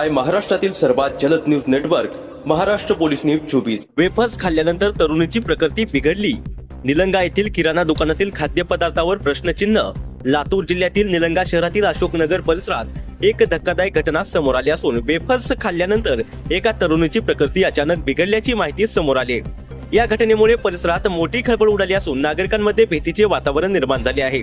पाहताय महाराष्ट्रातील सर्वात जलद news network Maharashtra police news 24। Wafers खाल्ल्यानंतर तरुणीची प्रकृती बिघडली। निलंगा येथील किराणा दुकानातील खाद्यपदार्थावर प्रश्नचिन्ह। लातूर जिल्ह्यातील निलंगा शहरातील अशोकनगर परिसरात एक धक्कादायक घटना समोर आली असून वेफर्स खाल्ल्यानंतर एका तरुणीची प्रकृती अचानक बिघडल्याची माहिती समोर आली। या घटनेमुळे परिसरात मोठी खळबळ उडाली असून नागरिकांमध्ये भीतीचे वातावरण निर्माण झाले आहे।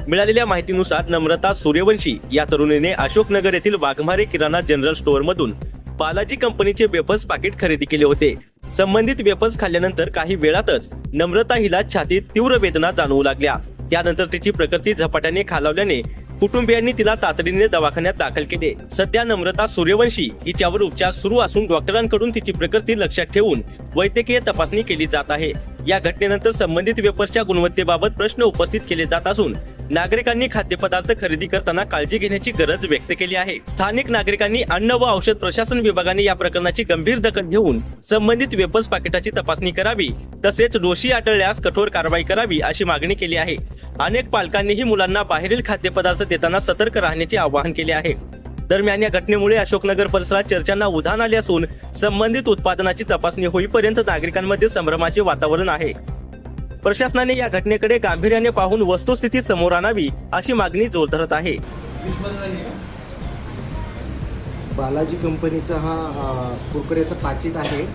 मिळालेल्या माहितीनुसार नम्रता सूर्यवंशी या तरुणीने अशोकनगर येथील वाघमारे किराणा जनरल स्टोअर मधून बालाजी कंपनीचे वेफर्स पाकिट खरेदी केले होते। संबंधित वेफर्स खाल्ल्यानंतर काही वेळातच नम्रता हिला छातीत तीव्र वेदना जाणवू लागल्या। त्यानंतर तिची प्रकृती झपाट्याने खालावल्याने कुटुंबियांनी तिला तातडीने दवाखान्यात दाखल केले। सध्या नम्रता सूर्यवंशी हिच्यावर उपचार सुरू असून डॉक्टरांकडून तिची प्रकृती लक्षात ठेवून वैद्यकीय तपासणी केली जात आहे। या घटनेनंतर संबंधित वेफर्सच्या गुणवत्तेबाबत प्रश्न उपस्थित केले जात असून नागरिकांनी खाद्यपदार्थ खरेदी करताना काळजी घेण्याची गरज व्यक्त केली आहे। स्थानिक नागरिकांनी अन्न व औषध प्रशासन विभागाने या प्रकरणाची गंभीर दखल घेऊन संबंधित वेफर्स पाकिटाची तपासणी करावी, तसेच दोषी आढळल्यास कठोर कारवाई करावी अशी मागणी केली आहे। अनेक पालकांनीही मुलांना बाहेरील खाद्यपदार्थ देताना सतर्क राहण्याचे आवाहन केले आहे। दरम्यान या घटनेमुळे अशोकनगर परिसरात चर्चांना उधाण आले असून संबंधित उत्पादनाची तपासणी होईपर्यंत नागरिकांमध्ये संभ्रमाचे वातावरण आहे। प्रशासनाने या घटनेकडे गांभीर्याने पाहून वस्तुस्थिती समोर आणावी अशी मागणी जोर धरत आहे। बालाजी कंपनीचा हा कुरकुरेचं पाकिट आहे।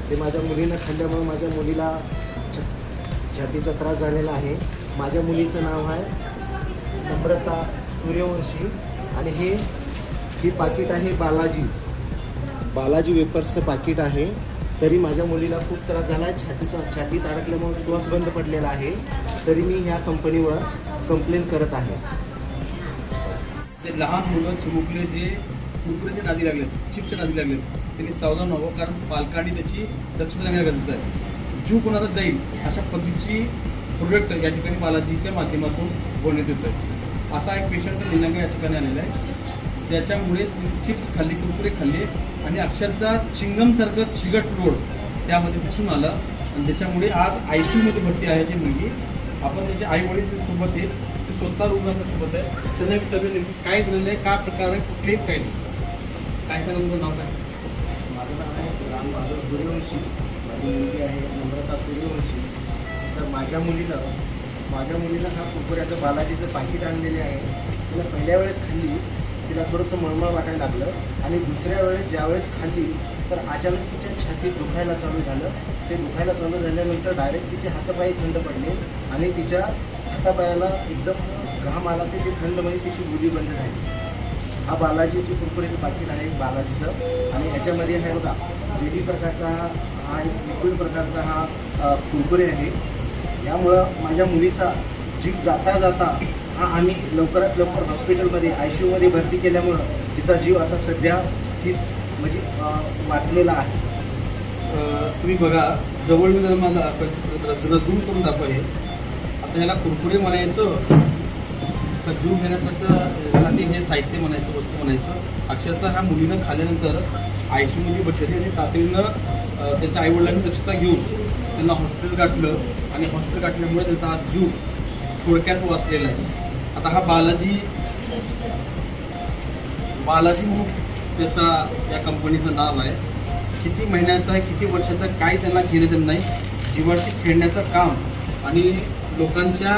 ते माझ्या मुलीनं खाल्ल्यामुळे माझ्या मुलीला छातीचा त्रास झालेला आहे। माझ्या मुलीचं नाव आहे नम्रता सूर्यवंशी आणि ही पाकिट आहे बालाजी वेफर्सचं पाकिट आहे। तरी माझ्या मुलीला खूप त्रास झाला आहे। छातीत अडकल्यामुळे श्वास बंद पडलेला आहे। तरी मी ह्या कंपनीवर कंप्लेंट करत आहे। ते लहान मुलं चिमुकले जे कुरकुरेच्या नादी लागलेत, चिपच्या नादी लागलेत, त्यांनी सावधान व्हावं, कारण पालकांनी त्याची दक्षता घेणं गरजेचं आहे। जीव कोणाचा जाईल अशा पद्धतीची प्रोडक्ट या ठिकाणी बालाजीच्या माध्यमातून बनवण्यात येतं। असा एक पेशंट निलंगा या ठिकाणी आलेला आहे, ज्याच्यामुळे चिप्स खाल्ली, कुरकुरे खाल्ले आणि अक्षरशः चिंगमसारखं चिगट रोड त्यामध्ये दिसून आलं आणि त्याच्यामुळे आज ICU मध्ये भरती आहे ती मुलगी। आपण त्याचे आई वडील सोबत आहेत, ते स्वतः रुग्णांसोबत आहे। त्यांना विचारलं नेमकी काय झालेलं आहे, काय प्रकार आहे, कुठलेही काय नाही। काय सांगा तुमचं नाव काय? माझं नाव आहे राम सूर्यवंशी, माझी मुलगी आहे नम्रता सूर्यवंशी। तर माझ्या मुलीला हा कुरकुऱ्याचं बालाजीचं पाकिट आणलेले आहे। तिला पहिल्या वेळेस खाल्ली, तिला थोडंसं मळमळ वाटायला लागलं आणि दुसऱ्या वेळेस ज्यावेळेस खाल्ली तर अचानक तिच्या छातीत दुखायला चालू झालं। ते दुखायला चालू झाल्यानंतर डायरेक्ट तिचे हातपाय थंड पडले आणि तिच्या हातापायाला एकदम घाम आला, ते थंडमध्ये तिची गुली बंद झाली। हा बालाजीचं कुरकुरेचं पाकिट आहे बालाजीचं, आणि याच्यामध्ये आहे बघा जेली प्रकारचा हा लिक्विड प्रकारचा हा कुरकुरे आहे। यामुळं माझ्या मुलीचा जीव जाता हा आम्ही लवकरात लवकर हॉस्पिटलमध्ये ICU मध्ये भरती केल्यामुळं तिचा जीव आता सध्या स्थित म्हणजे वाचलेला आहे। तुम्ही बघा जवळ मी जर माझा तुला झूम करून दाखवाय। आता ह्याला कुरकुरे म्हणायचं का जीव घेण्यासाठी हे साहित्य म्हणायचं, वस्तू म्हणायचं। अक्षरशः ह्या मुलीनं खाल्ल्यानंतर ICU मध्ये बसलेली आणि तातडीनं त्याच्या आईवडिलांनी दक्षता घेऊन त्यांना हॉस्पिटल गाठलं आणि हॉस्पिटल गाठल्यामुळे त्यांचा हा जीव थोडक्यात वाचलेला आहे। आता हा बालाजी म्हणून त्याचा या कंपनीचं नाव आहे। किती महिन्याचा आहे, किती वर्षाचा, काय त्यांना घेणं देणं नाही। जीवाशी खेळण्याचं काम आणि लोकांच्या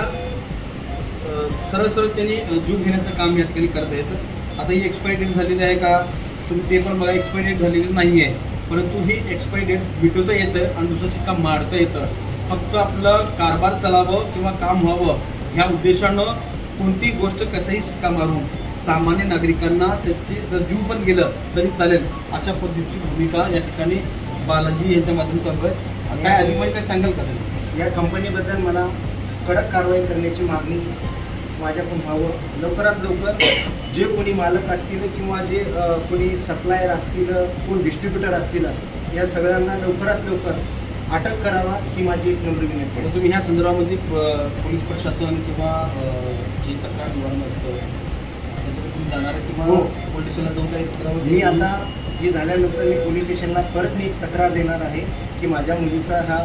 सरळ त्यांनी जीव घेण्याचं काम या ठिकाणी करत आहेत। आता ही एक्सपायरी डेट झालेली आहे का तुम्ही ते पण बघा, एक्सपायरी डेट झालेली नाही आहे, परंतु ही एक्सपायरी डेट मिटवता येतं आणि दुसरं शिक्का मारता येतं। फक्त आपलं कारभार चालावं किंवा काम व्हावं ह्या उद्देशानं कोणती गोष्ट कसंही शिक्का मारून सामान्य नागरिकांना त्याची जर जीव पण गेलं तरी चालेल अशा पद्धतीची भूमिका या ठिकाणी बालाजी यांच्या माध्यमातून करतोय। काय अधिक काय सांगाल का? या कंपनीबद्दल मला कडक कारवाई करण्याची मागणी माझ्याकडून व्हावं। लवकरात लवकर जे कोणी मालक असतील किंवा जे कोणी सप्लायर असतील, कोण डिस्ट्रीब्युटर असतील, या सगळ्यांना लवकरात लवकर अटक करावा ही माझी एक नम्र विनंती आहे। तुम्ही ह्या संदर्भामध्ये पोलीस प्रशासन किंवा जी तक्रार निवारण असतं त्याच्याकडे तुम्ही जाणार आहे किंवा पोलीस स्टेशनला जाऊन काही तक्रार? मी आता हे झाल्यानंतर मी पोलीस स्टेशनला परत मी तक्रार देणार आहे की माझ्या मुलीचा हा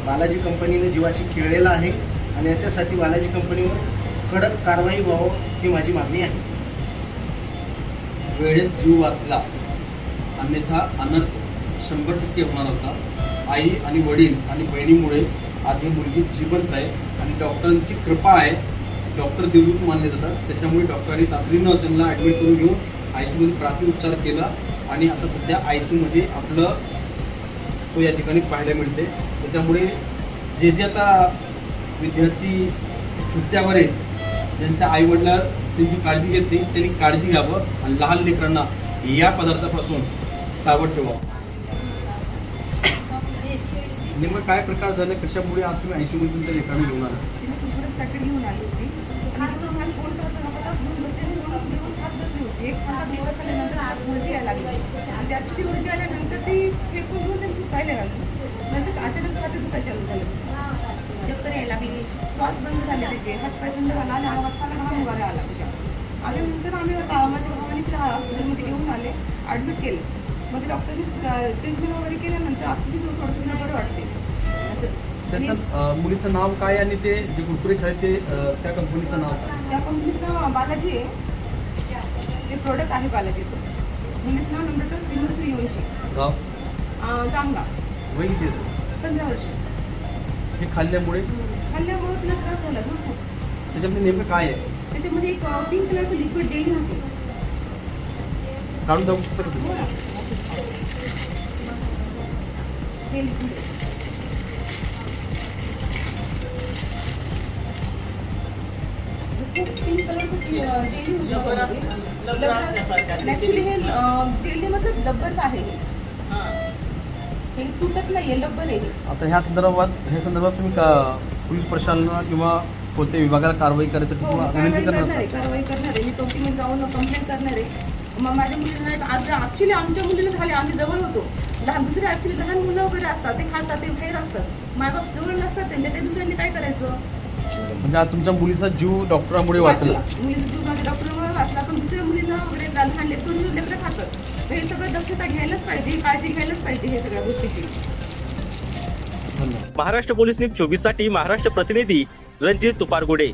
बालाजी कंपनीने जीवाशी खेळलेला आहे आणि याच्यासाठी बालाजी कंपनीवर कडक कारवाई व्हावं ही माझी मागणी आहे। वेळेत जीव वाचला अन्यथा अनर्थ 100% होणार होता. आई आणि वडील आणि बहिणीमुळे आज ही मुलगी जिवंत आहे आणि डॉक्टरांची कृपा आहे. डॉक्टर देवदूत मानले जातात, त्याच्यामुळे डॉक्टरांनी तातडीनं त्यांना ॲडमिट करून घेऊन आयसीयूमध्ये प्राथमिक उपचार केला आणि आता सध्या आयसीयूमध्ये आपलं तो या ठिकाणी पाहायला मिळते. त्याच्यामुळे जे जे आता विद्यार्थी सुट्ट्यावर आहेत, ज्यांच्या आईवडिला त्यांची काळजी घेत नाही, त्यांनी काळजी घ्यावं आणि लहान लेकरांना या पदार्थापासून सावध ठेवावं. नेमकं काय प्रकार झाला, कशामुळे आज तुम्ही आयसीयूमध्ये तुमच्या लेकरांना घेऊन आला? तिने कुरकुरेच पॅकेट घेऊन आली होती आणि घेऊन मला फोन चार तास घेऊन बसले घेऊन खात बसली होती. एक खांदा दुसरा खाल्ल्यानंतर आज उलटी यायला लागली आणि त्यात ती उलटी आल्यानंतर ती फेकून घेऊन त्यांनी दुखायला लागली. नंतर अचानक खाते दुखायला चालू झालं तिची. चक्कर यायला लागली, श्वास बंद झाले तिचे, हातपाय थंड झाला आणि हाताला घाम उगायला आला तिच्या. आल्यानंतर आम्ही आता माझ्या भावाने तिला हॉस्पिटलमध्ये घेऊन आले, ॲडमिट केलं. मग ते डॉक्टरनी ट्रीटमेंट वगैरे केल्यानंतर आताची थोडंसं तिला बरं वाटते. त्याचं मुलीचं नाव काय आणि ते जे कुरकुरे खाय ते त्या कंपनीचं नाव काय? त्या कंपनीचं नाव बालाजी आहे, ते प्रोडक्ट आहे बालाजीचं. मुलीचं नाव नम्रता श्रीमंत सूर्यवंशी, गाव जामगा, वय किती असेल? 15 वर्ष. हे खाल्ल्यामुळे खाल्ल्यामुळे तिला त्रास झाला ना खूप. त्याच्यामध्ये नेमकं काय आहे? त्याच्यामध्ये एक पिंक कलरचं लिक्विड जेली होते. काढून दाखवू शकता का तुम्ही? हो ना. हे लिक्विड आहे. खूप पिंक कलरचं जेली होती त्याच्यामध्ये. ॲक्च्युली हे जेली मतलब लब्बरचं आहे हे तुटत नाहीये, लब्बर आहे हे. आता ह्या संदर्भात तुम्ही का पोलीस प्रशासनाला किंवा कोणत्या विभागाला कारवाई करायसाठी हो, किंवा कारवाई विनंती करणार करणार? आहे, कारवाई करणार आहे. मी चौकीमध्ये जाऊन कंप्लेंट करणार आहे. मग माझ्या मुलीला नाही, आज ॲक्च्युली आमच्या मुलीला झाले, आम्ही जवळ होतो. दुसरे ॲक्च्युली लहान मुलं वगैरे असतात, ते खातात, ते बाहेर असतात, मायबाप जवळ नसतात त्यांच्या, ते दुसऱ्यांनी काय करायचं? म्हणजे आज तुमच्या मुलीचा जीव डॉक्टरांमुळे वाचला. मुलीचा जीव माझ्या डॉक्टरमुळे वाचला, पण दुसऱ्या मुलींना वगैरे लहान लेकरं खातात. तर हे सगळं दक्षता घ्यायलाच पाहिजे, काळजी घ्यायलाच पाहिजे हे सगळ्या गोष्टीची. धन्यवाद. महाराष्ट्र पोलीस न्यूज 24 साठी महाराष्ट्र प्रतिनिधी रणजित तुपारगुडे.